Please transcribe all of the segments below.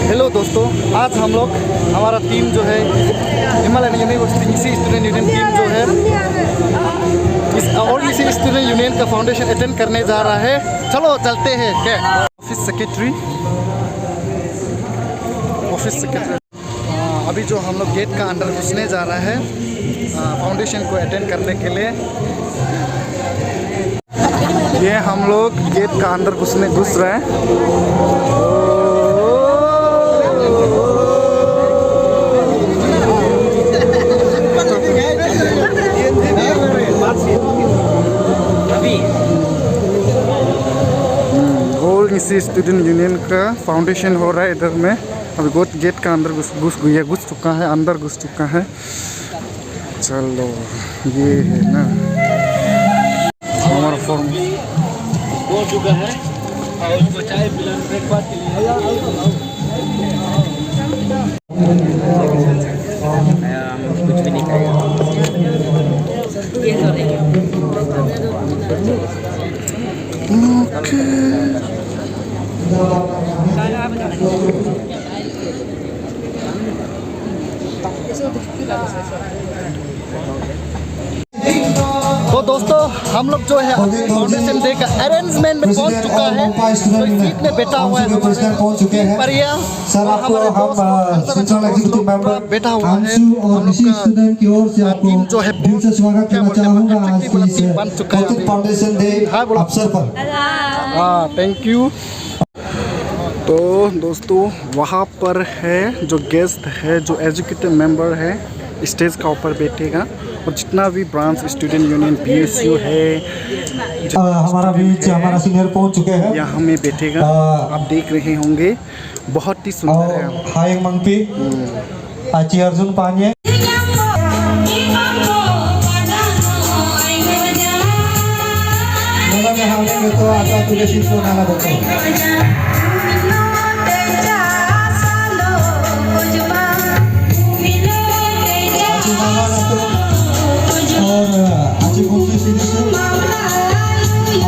Hello दोस्तों, आज हम लोग हमारा टीम जो है हिमालयन यूनिवर्सिटी इसी स्टूडेंट यूनियन टीम जो है इसी स्टूडेंट यूनियन का फाउंडेशन अटेंड करने जा रहा है। चलो चलते हैं। क्या ऑफिस सेक्रेटरी अभी जो हम लोग गेट का अंदर घुसने जा रहा है फाउंडेशन को अटेंड करने के लिए। ये हम लोग गेट का अंदर घुस रहे हैं। इसी स्टूडेंट यूनियन का फाउंडेशन हो रहा है इधर में। अभी गेट का अंदर घुस चुका है, अंदर घुस चुका है। चलो ये है ना हमारा फॉर्म हो चुका है। चाय ब्रेकफास्ट के लिए कुछ भी नहीं खाएगा। तो दोस्तों हम लोग जो है फाउंडेशन डे का अरेंजमेंट में पहुंच चुका है। तो सीट में बैठा हुआ है परिया सर, आपको हम सेंट्रल एग्जीक्यूटिव मेंबर बैठा हुआ है। स्टूडेंट की ओर से आपको टीम जो है दिल से स्वागत करना चाहूँगा आज के इस बन चुका है फाउंडेशन डे अवसर पर। हाँ, थैंक यू। तो दोस्तों वहाँ पर है जो गेस्ट है, जो एजुकेटिव मेंबर है, स्टेज का ऊपर बैठेगा और जितना भी ब्रांच स्टूडेंट यूनियन PSU है हमारा सीनियर पहुंच चुके हैं, यहाँ में बैठेगा। आप देख रहे होंगे बहुत ही सुंदर है। हाय मंगपी आची अर्जुन पानिये तो आता तुझे शिक्षण आला बघतो।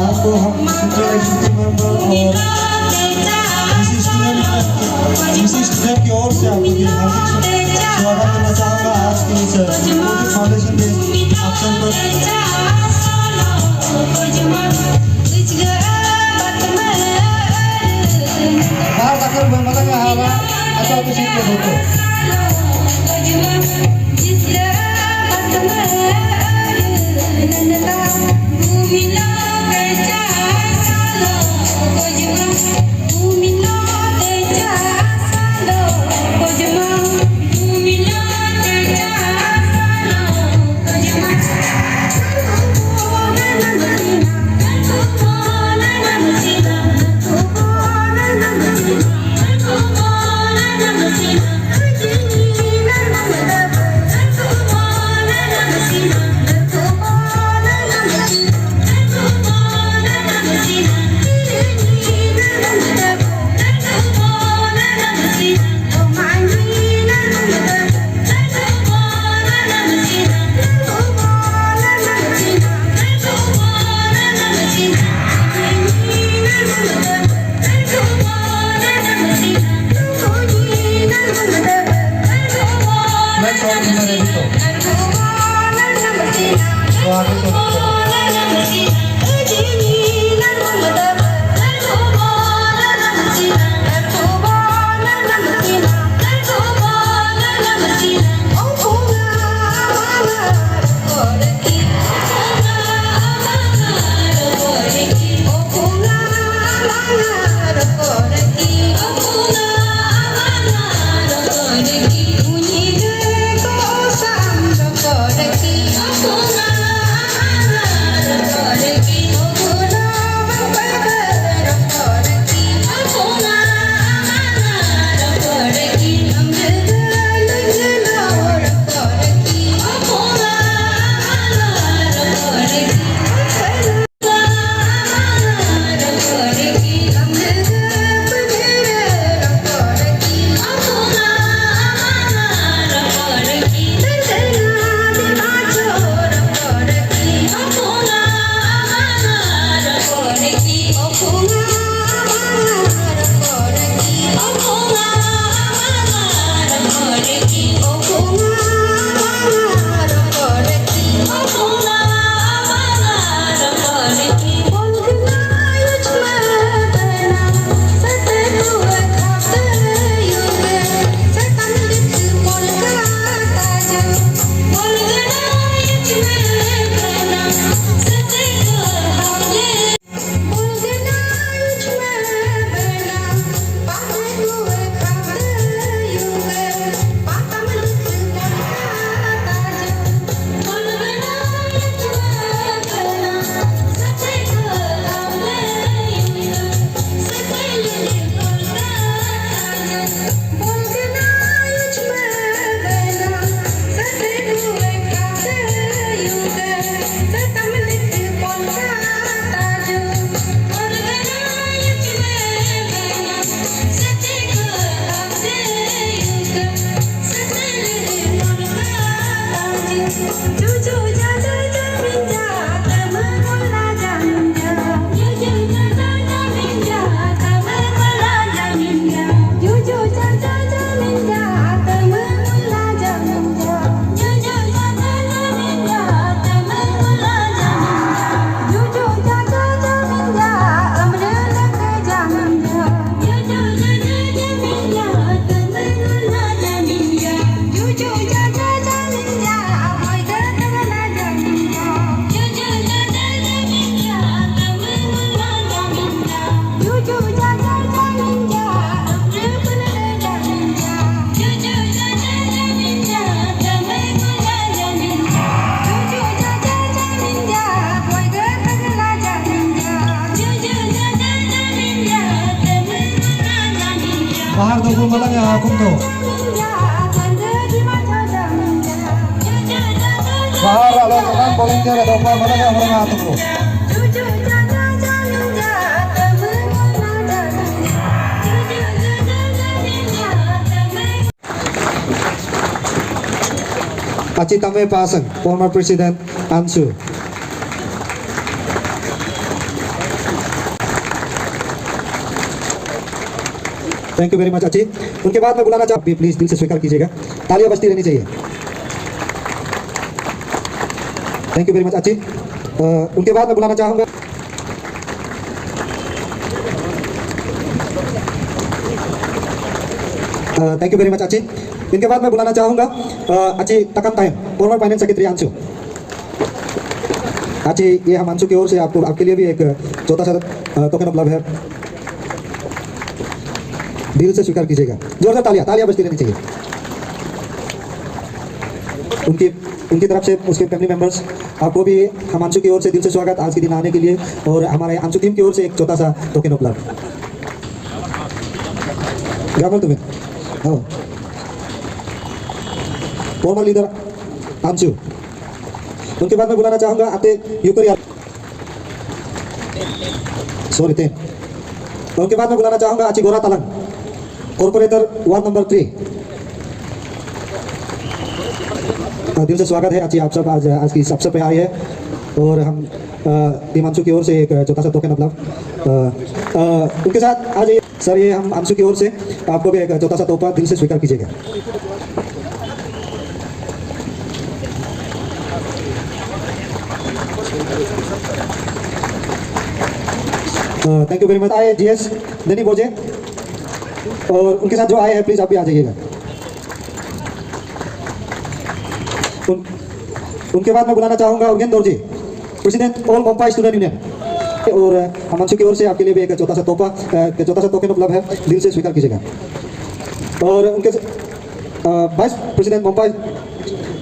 आपको हम सेंट्रल एग्जीक्यूटिव मेंबर और इसी स्टूडेंट की ओर से आपको हार्दिक स्वागत करना चाहूँगा आज के इस फाउंडेशन डे अवसर पर। बाहर जाकर मला क्या हवा अच्छा तो सीट पे बैठो। malangnya akum tuh. Bahar lalu kan volunteer ada apa malangnya orang atum tuh. Acitame Pasang, former President Ansu. Thank you very much अची। उनके बाद मैं बुलाना चाहूँ, प्लीज दिल से स्वीकार कीजिएगा, तालियां बजती रहनी चाहिए। थैंक यू वेरी मच अची। उनके बाद मैं बुलाना चाहूँगा थैंक यू वेरी मच अची। इनके बाद मैं बुलाना चाहूँगा Achi Takam time, former finance secretary ANSU. Achi, ये हम अंशु की ओर से आपको आपके लिए भी एक छोटा सा टोकन ऑफ लव है, दिल से स्वीकार कीजिएगा। जोरदार तालियां बजती रहनी चाहिए। उनकी तरफ से उसके फैमिली मेंबर्स, आपको भी हम अंशु की ओर से दिल से स्वागत आज के दिन आने के लिए, और हमारे अंशु टीम की ओर से एक छोटा सा टोकन ऑफ लव। ग्रामल तुम्हें फॉर्मर लीडर अंशु। उनके बाद मैं बुलाना चाहूंगा आते यूकरिया, सॉरी थे। उनके बाद मैं बुलाना चाहूंगा आची गोरा तलंग, कॉर्पोरेटर वार्ड नंबर 3। दिल से स्वागत है आची, आप सब आज की सबसे पे आए हैं, और हम टीम अंशु की ओर से एक छोटा सा टोकन ऑफ लव उनके साथ आज सर, ये हम अंशु की ओर से आपको भी एक छोटा सा तोहफा दिल से स्वीकार कीजिएगा। Thank you very much. आए जीएस देनी बोझे, और उनके साथ जो आए हैं प्लीज आप भी आ जाइएगा। उनके बाद मैं बुलाना चाहूंगा Urgen Dorjee, president all Pampai student union, और हम अंशु की ओर से आपके लिए भी एक छोटा सा तोहफा, छोटा सा टोकन ऑफ लव है, दिल से स्वीकार कीजिएगा। और उनके vice president Pampai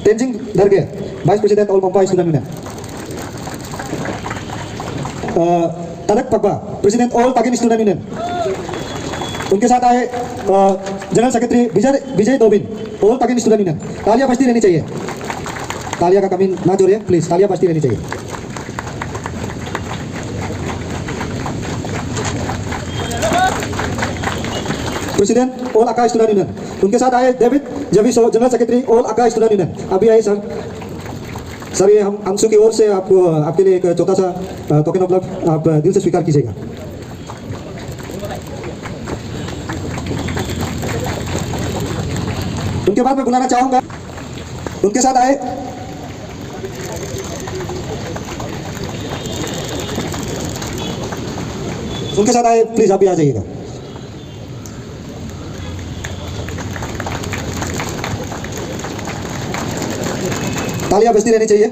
Tenzing Darge, vice president all Pampai student union. Tanak Pabba, president all Tagin student union. उनके साथ आए general secretary Vijay Dobin, all Tagin student union. तालियां बजती रहनी चाहिए, तालियां का कमी ना जोड़िए प्लीज, तालियां बजती रहनी चाहिए। प्रेसिडेंट ऑल अका स्टूडेंट यूनियन। उनके साथ आए डेविड जेविसो, जनरल सेक्रेटरी ऑल अका स्टूडेंट यूनियन। अभी आए सर, ये हम अंशु की ओर से आपको आपके लिए एक छोटा सा टोकन ऑफ लव आप दिल से स्वीकार कीजिएगा। उनके बाद मैं बुलाना चाहूंगा, उनके साथ आए प्लीज आप भी आ जाइएगा। तालियां बजती रहनी चाहिए।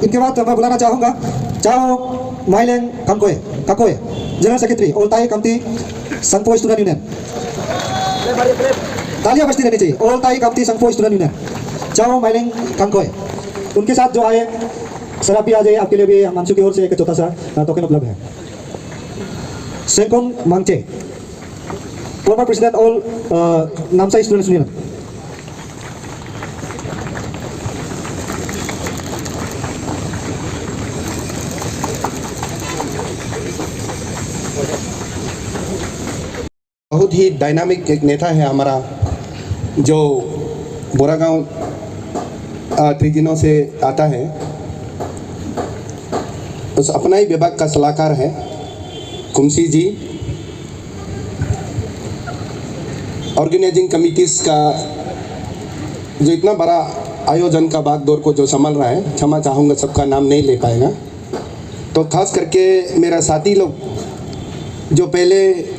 इनके बाद मैं बुलाना चाहूंगा चाओ माइलेंग काकोए, जनरल सेक्रेटरी ऑल ताई कमती संगपो स्टूडेंट यूनियन। तालियां बजती रहनी चाहिए, ऑल ताई कमती संगपो स्टूडेंट यूनियन, चाओ माइलेंग काकोए। उनके साथ जो आए सर, आप भी आ जाइए, आपके लिए भी हम अंशु की ओर से एक छोटा सा टोकन ऑफ लव है। Sekon Mangche, former president all Namsai students union. बहुत ही डायनामिक एक नेता है हमारा, जो बोरागांव त्रिजिनों से आता है। उस अपना ही विभाग का सलाहकार है कुमसी जी। ऑर्गेनाइजिंग कमिटीज़ का जो इतना बड़ा आयोजन का भागदौड़ को जो संभाल रहा है, क्षमा चाहूँगा सबका नाम नहीं ले पाएगा, तो खास करके मेरा साथी लोग जो पहले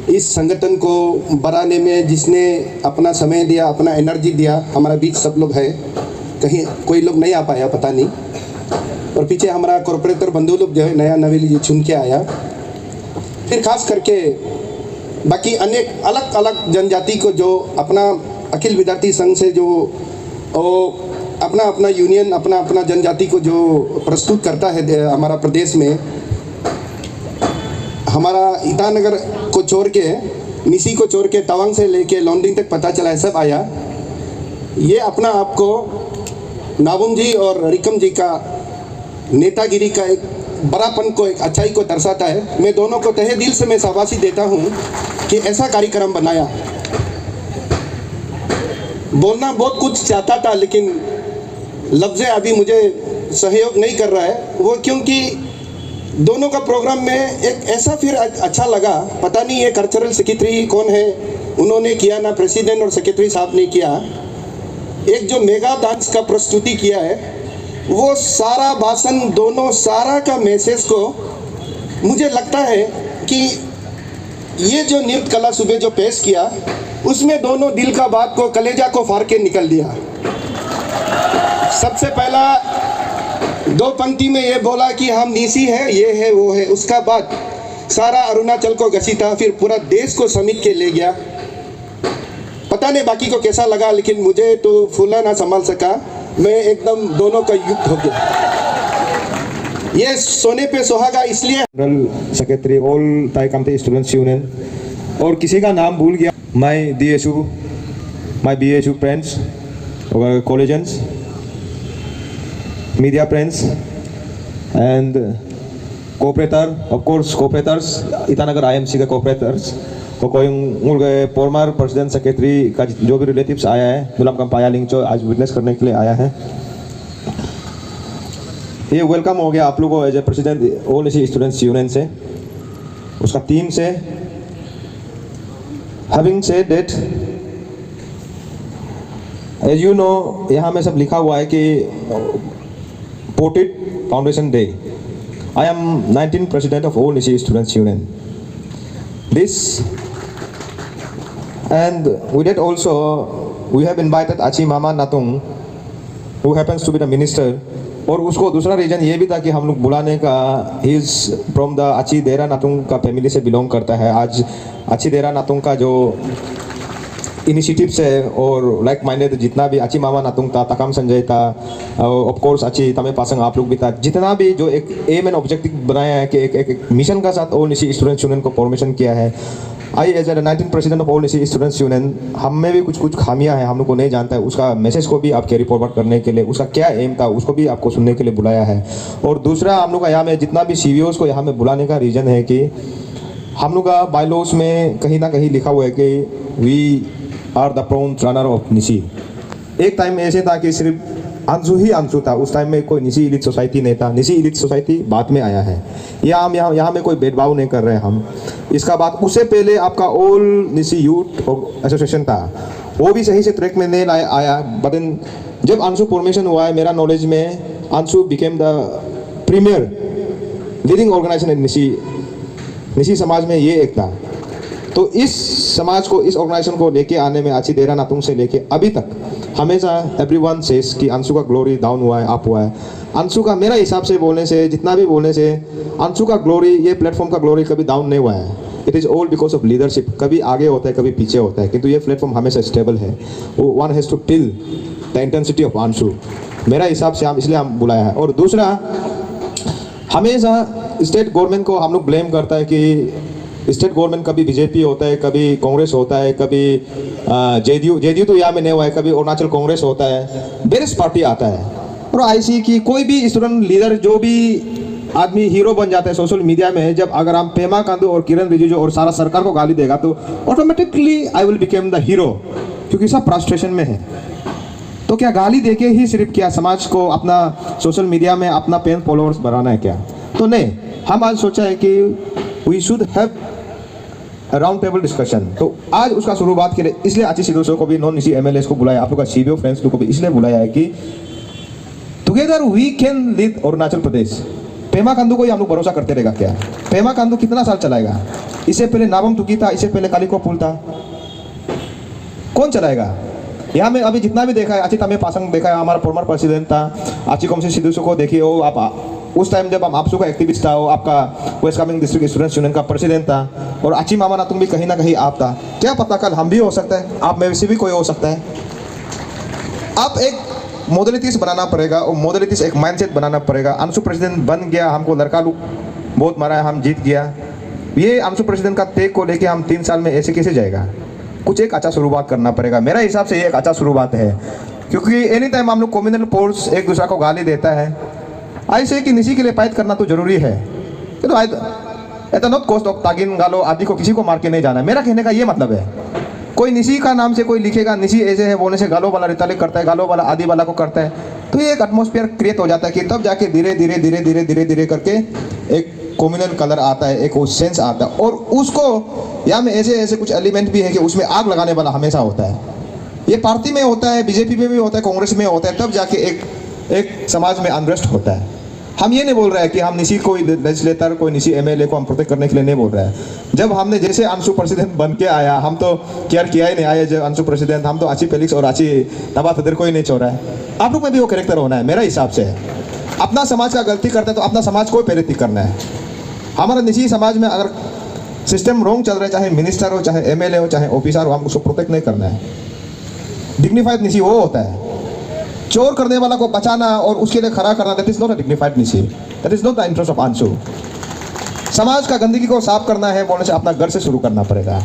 इस संगठन को बढ़ाने में जिसने अपना समय दिया, अपना एनर्जी दिया, हमारा बीच सब लोग है, कहीं कोई लोग नहीं आ पाया पता नहीं, और पीछे हमारा कॉर्पोरेटर बंधु लोग जो है नया नवेली चुन के आया। फिर खास करके बाकी अनेक अलग अलग जनजाति को जो अपना अखिल विद्यार्थी संघ से जो अपना अपना यूनियन, अपना अपना जनजाति को जो प्रस्तुत करता है हमारा प्रदेश में, हमारा ईटानगर को छोड़ के, निसी को छोड़ के तवांग से लेके लॉन्डिंग तक पता चला है, सब आया। ये अपना आपको नाबुम जी और रिकम जी का नेतागिरी का एक बड़ापन को, एक अच्छाई को दर्शाता है। मैं दोनों को तहे दिल से मैं शाबाशी देता हूँ कि ऐसा कार्यक्रम बनाया। बोलना बहुत कुछ चाहता था लेकिन लफ्ज़ें अभी मुझे सहयोग नहीं कर रहा है, वो क्योंकि दोनों का प्रोग्राम में एक ऐसा फिर अच्छा लगा। पता नहीं ये कल्चरल सेक्रेटरी कौन है, उन्होंने किया ना प्रेसिडेंट और सेक्रेटरी साहब ने किया। एक जो मेगा डांस का प्रस्तुति किया है, वो सारा भाषण, दोनों सारा का मैसेज को मुझे लगता है कि ये जो नृत्य कला सुबह जो पेश किया, उसमें दोनों दिल का बात को, कलेजा को फाड़ के निकल दिया। सबसे पहला 2 पंक्ति में ये बोला कि हम नीसी है, ये है, वो है। उसका बाद सारा अरुणाचल को घसीटा, फिर पूरा देश को समेट के ले गया। पता नहीं बाकी को कैसा लगा, लेकिन मुझे तो फूला ना संभाल सका। मैं एकदम दोनों का युक्त हो गया। ये सोने पे सुहागा इसलिए जनरल सेक्रेटरी ऑल ताई कामते स्टूडेंट्स यूनियन, और किसी का नाम भूल गया, my DSU, my BSU friends, collegians, media friends and cooperator, of course cooperators, Itanagar IMC के कोऑपरेटर्स, और कोई फॉर्मर प्रेसिडेंट सेक्रेटरी का जो भी रिलेटिव्स आया है, दुलाम कम पाया लिंग जो आज विटनेस करने के लिए आया है। ये वेलकम हो गया आप लोगों को as a president all Nyishi students union से, उसका टीम से। Having said that, as you know, यहाँ में सब लिखा हुआ है कि पोर्टेड foundation day. I am 19th president of all Nishi Students Union. This and with that also we have invited Achi Mama Natung, who happens to be the minister. और उसको दूसरा रीजन ये भी था कि हम लोग बुलाने का, ही इज फ्रॉम द आची देरा नातुंग का फैमिली से बिलोंग करता है। आज आची देरा नातुंग का जो इनिशिएटिव्स है और लाइक माइंडेड जितना भी आची मामा नातुंग था, तकाम संजय था, ऑफ कोर्स आची तमे पासंग आप लोग भी था, जितना भी जो एक एम एंड ऑब्जेक्टिव बनाया है कि एक मिशन का साथ ऑल निशी स्टूडेंट्स यूनियन को फॉर्मेशन किया है। I as a 19th president of all Nyishi students union, हम में भी कुछ खामियां हैं, हम लोग को नहीं जानता है। उसका मैसेज को भी आप कैरी फॉरवर्ड करने के लिए, उसका क्या एम था, उसको भी आपको सुनने के लिए बुलाया है। और दूसरा, हम लोग का यहाँ में जितना भी CVOs को यहाँ में बुलाने का रीज़न है कि हम लोग का बायलॉज में कहीं ना कहीं लिखा हुआ है कि we are the front runner of निशी। एक टाइम में ऐसे था कि सिर्फ अंशु ही अंशु था, उस टाइम में कोई निशी इलिट सोसाइटी नहीं था। निशी इलिट सोसाइटी बाद में आया है। हम यहाँ में कोई भेदभाव नहीं कर रहे हैं हम। इसका बाद उससे पहले आपका ऑल निशी यूथ एसोसिएशन था, वो भी सही से ट्रैक में नहीं आया। बट जब अंशु फॉर्मेशन हुआ है, मेरा नॉलेज में ANSU became the premier leading organisation in Nyishi समाज में ये एक था। तो इस समाज को, इस ऑर्गेनाइजेशन को लेके आने में आची देरा नातुंग से लेके अभी तक हमेशा एवरीवन सेज कि अंशु का ग्लोरी डाउन हुआ है, अप हुआ है। अंशु का, मेरा हिसाब से बोलने से, जितना भी बोलने से, अंशु का ग्लोरी, ये प्लेटफॉर्म का ग्लोरी कभी डाउन नहीं हुआ है। It is all because of leadership. कभी आगे होता है, कभी पीछे होता है, किंतु ये प्लेटफॉर्म हमेशा स्टेबल है। One has to till the intensity of Anshu, मेरा हिसाब से हम इसलिए हम बुलाया है। और दूसरा, हमेशा स्टेट गवर्नमेंट को हम लोग ब्लेम करता है कि स्टेट गवर्नमेंट कभी बीजेपी होता है, कभी कांग्रेस होता है, कभी जेडीयू तो यहाँ में नहीं हुआ है, कभी अरुणाचल कांग्रेस होता है, वेरियस पार्टी आता है। और ऐसी कि कोई भी स्टूडेंट लीडर, जो भी आदमी हीरो बन जाता है सोशल मीडिया में, जब अगर हम पेमा खांडू और किरण रिजिजू और सारा सरकार को गाली देगा तो automatically I will became the hero, क्योंकि सब फ्रस्ट्रेशन में है। तो क्या गाली देके ही सिर्फ क्या समाज को अपना सोशल मीडिया में अपना पेन फॉलोअर्स बढ़ाना है क्या? तो नहीं, हम आज सोचा है कि we should have round table discussion. तो आज उसका शुरुआत के लिए इसलिए अच्छी सदस्यों को भी, नॉन निशी MLAs को बुलाया, आप लोग का CBO फ्रेंड्स को भी इसलिए बुलाया है कि together we can lead Arunachal Pradesh. Pema Khandu को ही हम लोग भरोसा करते रहेगा क्या? पेमा खांडू कितना साल चलाएगा? इससे पहले नाबम तुकी था, इससे पहले कालिको पुल था, कौन चलाएगा? यहाँ में अभी जितना भी देखा है, आची तमे पासंग देखा है, हमारा फॉर्मर प्रेसिडेंट था, आची कौमसी सिद्धू को देखिए, वो आप उस टाइम जब हम आपसू का एक्टिविस्ट था, वो आपका West Kameng district students union का प्रेसिडेंट था, और आची मामा नातुंग भी कहीं ना कहीं आप था। क्या पता कल हम भी हो सकता है, आप में से भी कोई हो सकता है। आप एक मॉडलिटीज बनाना पड़ेगा, और मॉडलिटीज एक माइंडसेट बनाना पड़ेगा। अंशु प्रेसिडेंट बन गया, हमको लड़का लोग बहुत मारा है, हम जीत गया, ये अंशु प्रेसिडेंट का टेक को लेके हम 3 साल में ऐसे कैसे जाएगा? कुछ एक अच्छा शुरुआत करना पड़ेगा। मेरा हिसाब से ये एक अच्छा शुरुआत है, क्योंकि एनी टाइम हम लोग कम्युनल पोल्स एक दूसरा को गाली देता है, ऐसे कि निशी के लिए फाइट करना तो जरूरी है। तो ऐसा नॉट कॉस्ट ऑफ तागिन गालो आदि को किसी को मार के नहीं जाना है। मेरा कहने का ये मतलब है, कोई निशी का नाम से कोई लिखेगा, निशी ऐसे है बोलने से गालो वाला रितालिक करता है, गालो वाला आदि वाला को करता है, तो ये एक एटमॉस्फेयर क्रिएट हो जाता है कि तब जाके धीरे धीरे धीरे धीरे धीरे धीरे करके एक कम्युनल कलर आता है, एक वो सेंस आता है। और उसको या में ऐसे ऐसे कुछ एलिमेंट भी है कि उसमें आग लगाने वाला हमेशा होता है। ये पार्टी में होता है, बीजेपी में भी होता है, कांग्रेस में होता है, तब जाके एक समाज में अनरेस्ट होता है। हम ये नहीं बोल रहे हैं कि हम निशी कोई लेजिस्लेटर, कोई निशी एमएलए को हम प्रोटेक्ट करने के लिए नहीं बोल रहे हैं। जब हमने जैसे अंशु प्रेसिडेंट बन के आया, हम तो केयर किया ही नहीं आए जब अंशु प्रेसिडेंट, हम तो अच्छी फेलिक्स और अच्छी नवाब सदर को ही नहीं छोड़ा है। आप लोग में भी वो कैरेक्टर होना है मेरा हिसाब से। अपना समाज का गलती करते हैं तो अपना समाज को प्रेरित करना है। हमारा निजी समाज में अगर सिस्टम रॉन्ग चल रहा है, चाहे मिनिस्टर हो, चाहे एमएलए हो, चाहे ऑफिसर हो, हम उसको प्रोटेक्ट नहीं करना है। डिग्निफाइड निशी वो होता है, चोर करने वाला को बचाना और उसके लिए खड़ा करना, that is not a dignified Nishi, that is not the interest of Anshu. समाज का गंदगी को साफ करना है बोलने से अपना घर से शुरू करना पड़ेगा।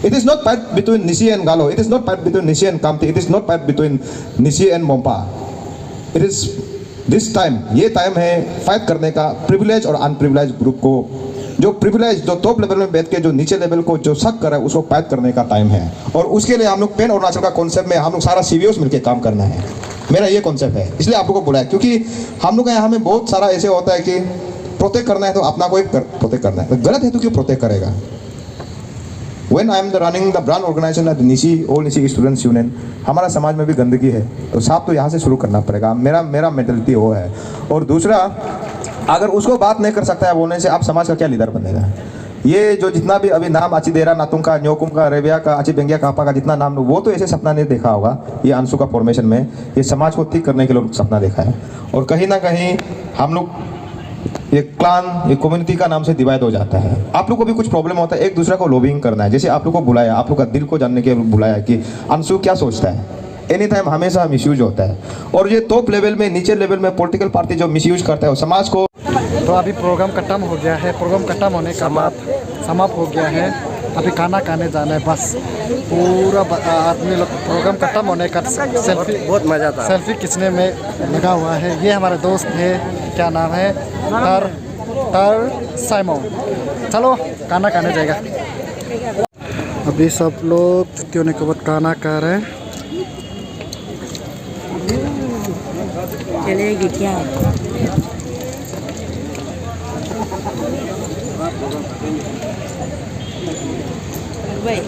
It is not fight between Nyishi and Galo, it is not fight between Nyishi and Khamti, it is not fight between Nyishi and Monpa. It is this time, ये टाइम है फाइट करने का प्रिविलेज और अनप्रिविलेज ग्रुप को, जो प्रिविलेज जो टॉप लेवल में बैठ के जो नीचे लेवल को जो शक कर रहा है उसको फाइट करने का टाइम है। और उसके लिए हम लोग पेन अरुणाचल का कॉन्सेप्ट में हम लोग सारा सीवीओस मिलकर काम करना है। मेरा ये कॉन्सेप्ट है, इसलिए आप लोगों को बुलाया, क्योंकि हम लोग यहाँ में बहुत सारा ऐसे होता है कि प्रोटेक्ट करना है तो अपना को प्रोटेक्ट करना है, तो गलत है तो क्यों प्रोटेक्ट करेगा। When I am running the brand organization at Nishi All Nishi students union, हमारा समाज में भी गंदगी है तो साफ तो यहाँ से शुरू करना पड़ेगा। मेरा मेंटलिटी वो है। और दूसरा, अगर उसको बात नहीं कर सकता है बोलने से, आप समाज का क्या लीडर बनेगा। ये जो जितना भी अभी नाम अची देरा नातुंग का, न्योकुम का, रेबिया का, अची बेंगिया कापा का जितना नाम, वो तो ऐसे सपना नहीं देखा होगा। ये अंशु का फॉर्मेशन में ये समाज को ठीक करने के लिए सपना देखा है। और कहीं ना कहीं हम लोग ये क्लान, ये कम्युनिटी का नाम से डिवाइड हो जाता है। आप लोग को भी कुछ प्रॉब्लम होता है, एक दूसरे को लॉबिंग करना है। जैसे आप लोग को बुलाया, आप लोग का दिल को जानने के लिए बुलाया कि अंशु क्या सोचता है। एनी टाइम हमेशा मिसयूज होता है। और ये टॉप लेवल में, नीचे लेवल में पॉलिटिकल पार्टी जो मिसयूज करता है वो समाज को। तो अभी प्रोग्राम खत्म हो गया है। प्रोग्राम खत्म होने का बाद समाप्त हो गया है। अभी खाना खाने जाना है बस। पूरा आदमी लोग प्रोग्राम खत्म होने का सेल्फी, बहुत मज़ा था, सेल्फी खींचने में लगा हुआ है। ये हमारे दोस्त है, क्या नाम है, तर साइमन। चलो खाना खाने जाएगा। अभी सब लोग छुट्टी होने के बाद खाना खा रहे हैं। चलेगी क्या? भाई